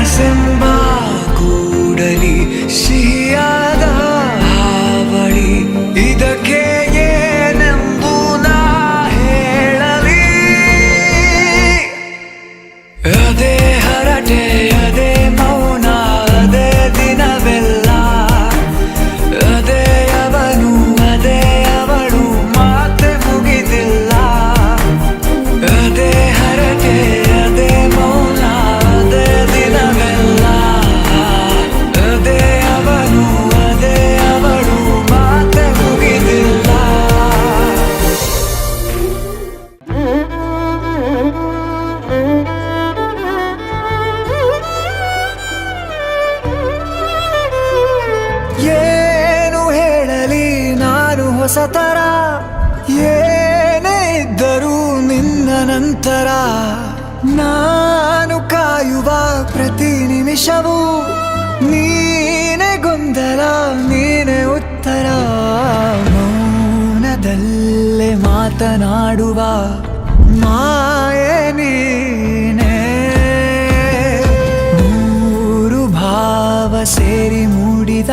ಕನಸೆಂಬ ಕೂಡಲಿ ಸಿಹಿಯಾದ ಹಾವಳಿ ಇದಕ್ಕೆ ಏನೆಂದು ನಾ ಹೇಳಲಿ ಅದೇ ಹರಟೆ ಅದೇ ಮೌನ ಅದೇ ದಿನವೆಲ್ಲ ಅದೇ ಅವನು ಅದೇ ಅವಳು ಮಾತೆ ಮುಗಿದಿಲ್ಲ ಅದೇ ಹರಟೆ ಅದೇ ಮೌನ ಅದೇ ದಿನವೆಲ್ಲ ಅದೇ ಅವನು ಅದೇ ಅವಳು ಮಾತೆ ಮುಗಿದಿಲ್ಲ ಏನು ಹೇಳಲಿ ನಾನು ಹೊಸತರ ಏನೇ ಇದ್ದರೂ ನಿನ್ನ ನಂತರ ನಾನು ಕಾಯುವ ಪ್ರತಿ ನಿಮಿಷವೂ ನೀನೇ ಗೊಂದಲ ನೀನೇ ಉತ್ತರ ಮೌನದಲ್ಲೇ ಮಾತನಾಡುವ ಮಾಯೆ ನೀನೇ ಮೂರು ಭಾವ ಸೇರಿ ಮೂಡಿದ